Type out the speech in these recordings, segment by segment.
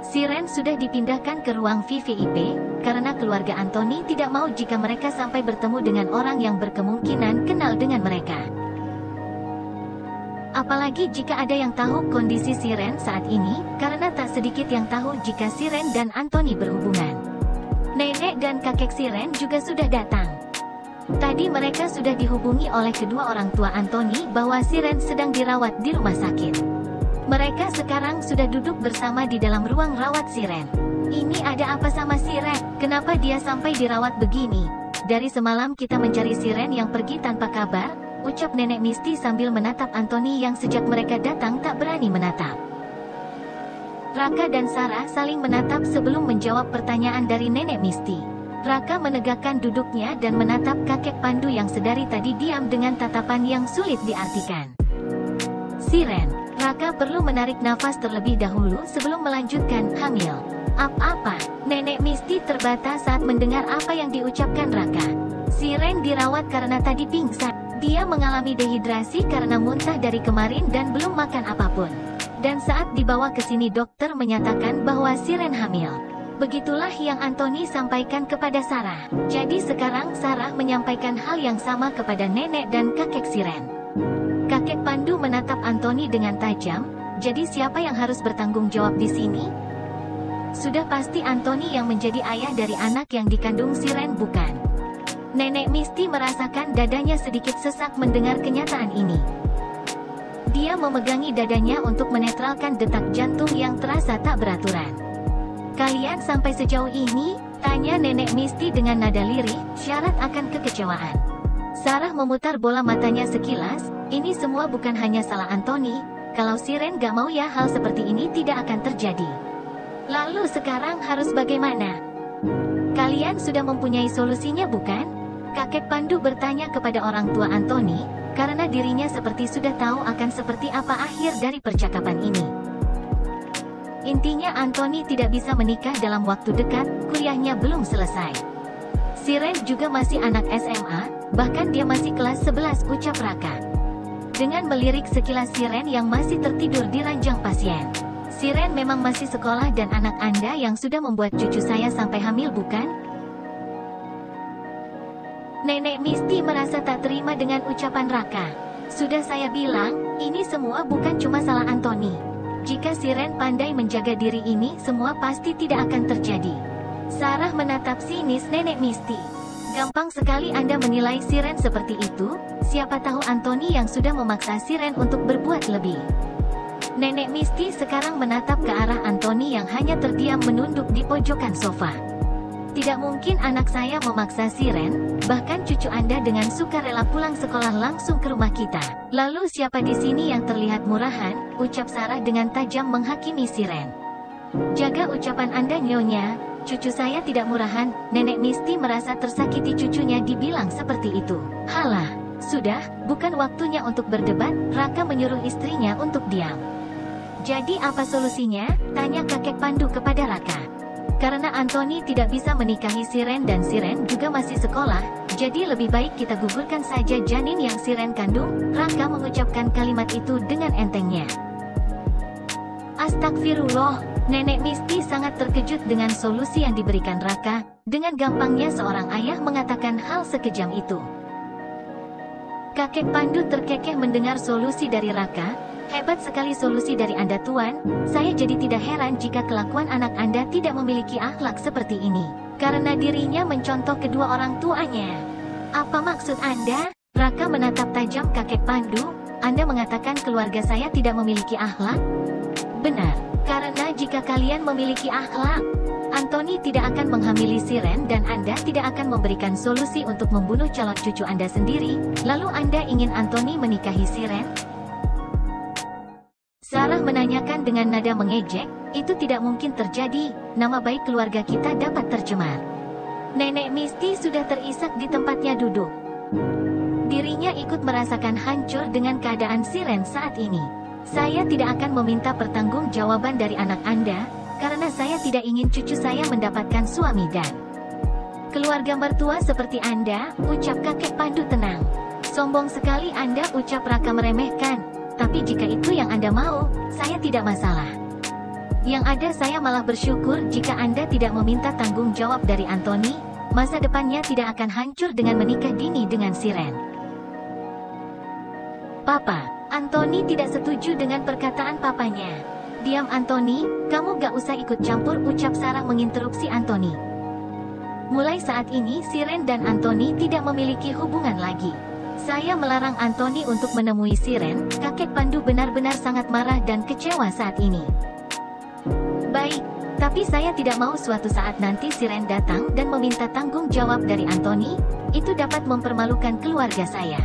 Siren sudah dipindahkan ke ruang VVIP, karena keluarga Anthony tidak mau jika mereka sampai bertemu dengan orang yang berkemungkinan kenal dengan mereka. Apalagi jika ada yang tahu kondisi Siren saat ini, karena tak sedikit yang tahu jika Siren dan Anthony berhubungan. Nenek dan kakek Siren juga sudah datang. Tadi mereka sudah dihubungi oleh kedua orang tua Anthony bahwa Siren sedang dirawat di rumah sakit. Mereka sekarang sudah duduk bersama di dalam ruang rawat Siren. Ini ada apa sama Siren? Kenapa dia sampai dirawat begini? Dari semalam kita mencari Siren yang pergi tanpa kabar, ucap Nenek Misty sambil menatap Anthony yang sejak mereka datang tak berani menatap. Raka dan Sarah saling menatap sebelum menjawab pertanyaan dari Nenek Misty. Raka menegakkan duduknya dan menatap kakek Pandu yang sedari tadi diam dengan tatapan yang sulit diartikan. Siren. Raka perlu menarik nafas terlebih dahulu sebelum melanjutkan hamil. Apa-apa? Nenek Misty terbata saat mendengar apa yang diucapkan Raka. Siren dirawat karena tadi pingsan. Dia mengalami dehidrasi karena muntah dari kemarin dan belum makan apapun. Dan saat dibawa ke sini dokter menyatakan bahwa Siren hamil. Begitulah yang Anthony sampaikan kepada Sarah. Jadi sekarang Sarah menyampaikan hal yang sama kepada nenek dan kakek Siren. Kakek Pandu menatap Anthony dengan tajam. Jadi siapa yang harus bertanggung jawab di sini? Sudah pasti Anthony yang menjadi ayah dari anak yang dikandung Siren, bukan? Nenek Misty merasakan dadanya sedikit sesak mendengar kenyataan ini. Dia memegangi dadanya untuk menetralkan detak jantung yang terasa tak beraturan. Kalian sampai sejauh ini? Tanya Nenek Misty dengan nada lirih, syarat akan kekecewaan. Sarah memutar bola matanya sekilas. Ini semua bukan hanya salah Anthony. Kalau Siren gak mau ya hal seperti ini tidak akan terjadi. Lalu sekarang harus bagaimana? Kalian sudah mempunyai solusinya bukan? Kakek Pandu bertanya kepada orang tua Anthony, karena dirinya seperti sudah tahu akan seperti apa akhir dari percakapan ini. Intinya Anthony tidak bisa menikah dalam waktu dekat, kuliahnya belum selesai. Siren juga masih anak SMA, bahkan dia masih kelas 11, ucap Raka. Dengan melirik sekilas Siren yang masih tertidur di ranjang pasien. Siren memang masih sekolah dan anak Anda yang sudah membuat cucu saya sampai hamil bukan? Nenek Misty merasa tak terima dengan ucapan Raka. Sudah saya bilang, ini semua bukan cuma salah Anthony. Jika Siren pandai menjaga diri ini, semua pasti tidak akan terjadi. Sarah menatap sinis Nenek Misty. Gampang sekali Anda menilai Siren seperti itu. Siapa tahu Anthony yang sudah memaksa Siren untuk berbuat lebih. Nenek Misty sekarang menatap ke arah Anthony yang hanya terdiam menunduk di pojokan sofa. Tidak mungkin anak saya memaksa Siren, bahkan cucu Anda dengan sukarela pulang sekolah langsung ke rumah kita. Lalu siapa di sini yang terlihat murahan? Ucap Sarah dengan tajam menghakimi Siren. Jaga ucapan Anda nyonya. Cucu saya tidak murahan. Nenek Misty merasa tersakiti cucunya dibilang seperti itu. Halah, sudah, bukan waktunya untuk berdebat. Raka menyuruh istrinya untuk diam. Jadi apa solusinya? Tanya kakek Pandu kepada Raka. Karena Anthony tidak bisa menikahi Siren dan Siren juga masih sekolah, jadi lebih baik kita gugurkan saja janin yang Siren kandung. Raka mengucapkan kalimat itu dengan entengnya. Astagfirullah. Nenek Misty sangat terkejut dengan solusi yang diberikan Raka. Dengan gampangnya seorang ayah mengatakan hal sekejam itu. Kakek Pandu terkekeh mendengar solusi dari Raka. Hebat sekali solusi dari Anda Tuan. Saya jadi tidak heran jika kelakuan anak Anda tidak memiliki akhlak seperti ini. Karena dirinya mencontoh kedua orang tuanya. Apa maksud Anda? Raka menatap tajam kakek Pandu. Anda mengatakan keluarga saya tidak memiliki akhlak? Benar. Karena jika kalian memiliki akhlak, Anthony tidak akan menghamili Siren dan Anda tidak akan memberikan solusi untuk membunuh calon cucu Anda sendiri. Lalu Anda ingin Anthony menikahi Siren? Sarah menanyakan dengan nada mengejek. Itu tidak mungkin terjadi. Nama baik keluarga kita dapat tercemar. Nenek Misty sudah terisak di tempatnya duduk. Dirinya ikut merasakan hancur dengan keadaan Siren saat ini. Saya tidak akan meminta pertanggungjawaban dari anak Anda, karena saya tidak ingin cucu saya mendapatkan suami dan keluarga mertua seperti Anda, ucap kakek Pandu tenang. Sombong sekali Anda, ucap Raka meremehkan. Tapi jika itu yang Anda mau, saya tidak masalah. Yang ada saya malah bersyukur jika Anda tidak meminta tanggung jawab dari Anthony, masa depannya tidak akan hancur dengan menikah dini dengan Siren. Papa, Anthony tidak setuju dengan perkataan papanya. Diam Anthony, kamu gak usah ikut campur, ucap Sarah menginterupsi Anthony. Mulai saat ini Siren dan Anthony tidak memiliki hubungan lagi. Saya melarang Anthony untuk menemui Siren. Kakek Pandu benar-benar sangat marah dan kecewa saat ini. Baik, tapi saya tidak mau suatu saat nanti Siren datang dan meminta tanggung jawab dari Anthony. Itu dapat mempermalukan keluarga saya.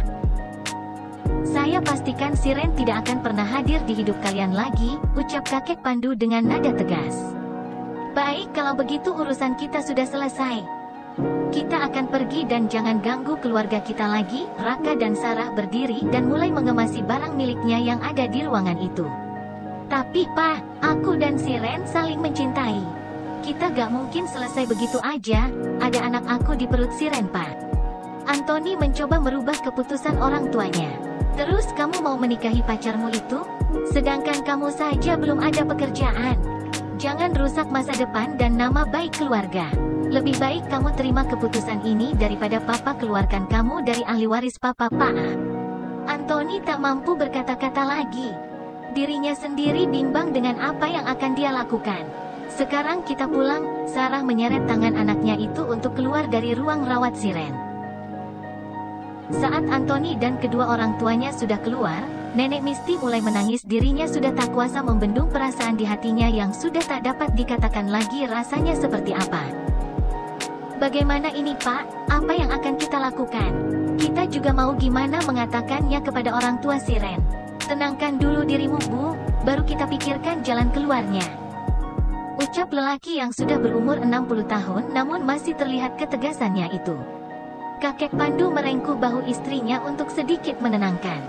Saya pastikan Siren tidak akan pernah hadir di hidup kalian lagi, ucap kakek Pandu dengan nada tegas. Baik, kalau begitu urusan kita sudah selesai. Kita akan pergi dan jangan ganggu keluarga kita lagi. Raka dan Sarah berdiri dan mulai mengemasi barang miliknya yang ada di ruangan itu. Tapi Pak, aku dan Siren saling mencintai. Kita gak mungkin selesai begitu aja. Ada anak aku di perut Siren, Pak. Anthony mencoba merubah keputusan orang tuanya. Terus kamu mau menikahi pacarmu itu? Sedangkan kamu saja belum ada pekerjaan. Jangan rusak masa depan dan nama baik keluarga. Lebih baik kamu terima keputusan ini daripada papa keluarkan kamu dari ahli waris papa, Pak. Anthony tak mampu berkata-kata lagi. Dirinya sendiri bimbang dengan apa yang akan dia lakukan. Sekarang kita pulang. Sarah menyeret tangan anaknya itu untuk keluar dari ruang rawat Siren. Saat Anthony dan kedua orang tuanya sudah keluar, Nenek Misty mulai menangis. Dirinya sudah tak kuasa membendung perasaan di hatinya yang sudah tak dapat dikatakan lagi rasanya seperti apa. Bagaimana ini Pak? Apa yang akan kita lakukan? Kita juga mau gimana mengatakannya kepada orang tua Siren. Tenangkan dulu dirimu Bu, baru kita pikirkan jalan keluarnya. Ucap lelaki yang sudah berumur 60 tahun namun masih terlihat ketegasannya itu. Kakek Pandu merengkuh bahu istrinya untuk sedikit menenangkan.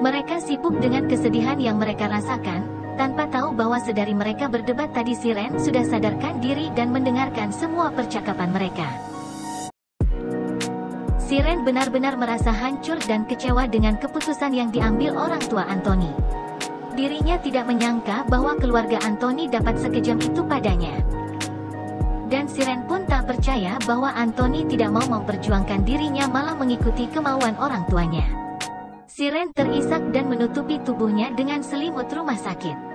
Mereka sibuk dengan kesedihan yang mereka rasakan, tanpa tahu bahwa sedari mereka berdebat tadi Siren sudah sadarkan diri dan mendengarkan semua percakapan mereka. Siren benar-benar merasa hancur dan kecewa dengan keputusan yang diambil orang tua Anthony. Dirinya tidak menyangka bahwa keluarga Anthony dapat sekejam itu padanya. Dan Siren pun tak percaya bahwa Anthony tidak mau memperjuangkan dirinya malah mengikuti kemauan orang tuanya. Siren terisak dan menutupi tubuhnya dengan selimut rumah sakit.